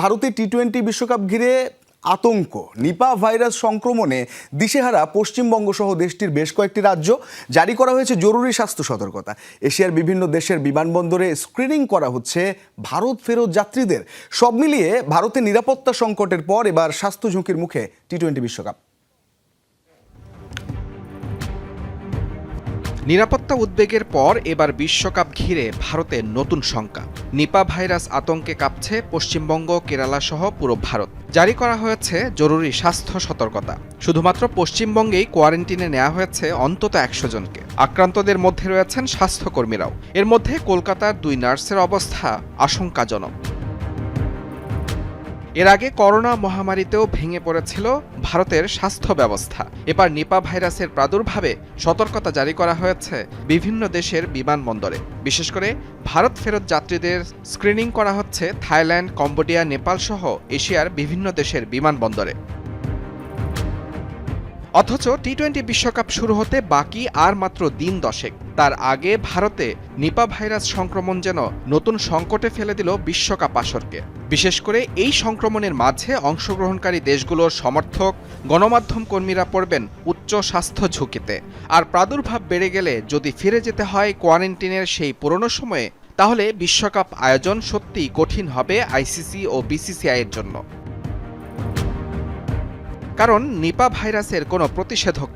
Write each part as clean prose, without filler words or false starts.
ভারতে টি-20 বিশ্বকাপ ঘিরে আতঙ্ক। নিপা ভাইরাস সংক্রমণে দিশেহারা পশ্চিমবঙ্গ সহ দেশটির বেশ কয়েকটি রাজ্য। জারি করা হয়েছে জরুরি স্বাস্থ্য সতর্কতা। এশিয়ার বিভিন্ন দেশের বিমানবন্দরে স্ক্রিনিং করা হচ্ছে ভারত ফেরত যাত্রীদের। সব মিলিয়ে ভারতের নিরাপত্তা সংকটের পর এবার স্বাস্থ্য ঝুঁকির মুখে টি-20 বিশ্বকাপ। নিরাপত্তা উদ্বেগের পর এবার বিশ্বকাপ ঘিরে ভারতের নতুন শঙ্কা। নিপা ভাইরাস আতঙ্কে কাঁপছে পশ্চিমবঙ্গ, কেরালা সহ পুরো ভারত। জারি করা হয়েছে জরুরি স্বাস্থ্য সতর্কতা। শুধুমাত্র পশ্চিমবঙ্গেই কোয়ারেন্টিনে নেওয়া হয়েছে অন্তত 100 জনকে। আক্রান্তদের মধ্যে রয়েছেন স্বাস্থ্যকর্মীরাও। এর মধ্যে কলকাতার 2 নার্সের অবস্থা আশঙ্কাজনক। এর আগে করোনা মহামারীতেও ভেঙে পড়েছিল ভারতের স্বাস্থ্য ব্যবস্থা। এবার নিপা ভাইরাসের প্রাদুর্ভাবে সতর্কতা জারি করা হয়েছে বিভিন্ন দেশের বিমানবন্দরে। বিশেষ করে ভারত ফেরত যাত্রীদের স্ক্রিনিং করা হচ্ছে থাইল্যান্ড, কম্বোডিয়া, নেপাল সহ এশিয়ার বিভিন্ন দেশের বিমানবন্দরে। অথচ টি-20 বিশ্বকাপ শুরু হতে বাকি আর মাত্র দিন 10। তার আগে ভারতে নিপা ভাইরাস সংক্রমণ যেন নতুন সংকটে ফেলে দিল বিশ্বকাপ আসরকে। বিশেষ করে এই সংক্রমণের মাঝে অংশগ্রহণকারী দেশগুলোর সমর্থক, গণমাধ্যম কর্মীরা পড়বেন উচ্চ স্বাস্থ্য ঝুঁকিতে। আর প্রাদুর্ভাব বেড়ে গেলে যদি ফিরে যেতে হয় কোয়ারেন্টিনের সেই পুরনো সময়ে, তাহলে বিশ্বকাপ আয়োজন সত্যিই কঠিন হবে আইসিসি ও বিসিসিআই এর জন্য। কারণ নিপা ভাইরাসের কোনো প্রতিষেধক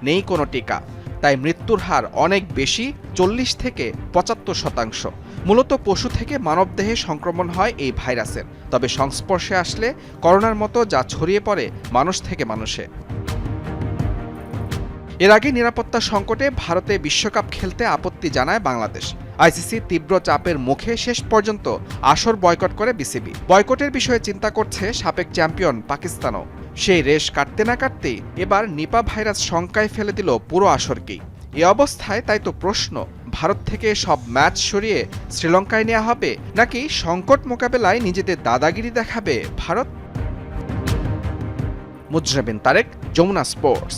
নেই কোনো টিকা। তাই মৃত্যুর হার অনেক বেশি, 40 থেকে 75%। মূলত পশু থেকে মানবদেহে সংক্রমণ হয় এই ভাইরাসের। তবে সংস্পর্শে আসলে করোনার মতো যা ছড়িয়ে পড়ে মানুষ থেকে মানুষে। এর আগে নিরাপত্তা সংকটে ভারতে বিশ্বকাপ খেলতে আপত্তি জানায় বাংলাদেশ। আইসিসি তীব্র চাপের মুখে শেষ পর্যন্ত আসর বয়কট করে বিসিবি। বয়কটের বিষয়ে চিন্তা করছে সাবেক চ্যাম্পিয়ন পাকিস্তানও। সেই রেশ কাটতে না কাটতেই এবার নিপা ভাইরাস শঙ্কায় ফেলে দিল পুরো আসরকেই। এ অবস্থায় তাই তো প্রশ্ন, ভারত থেকে সব ম্যাচ সরিয়ে শ্রীলঙ্কায় নেওয়া হবে, নাকি সংকট মোকাবেলায় নিজেদের দাদাগিরি দেখাবে ভারত? মুজরাবিন তারেক, যমুনা স্পোর্টস।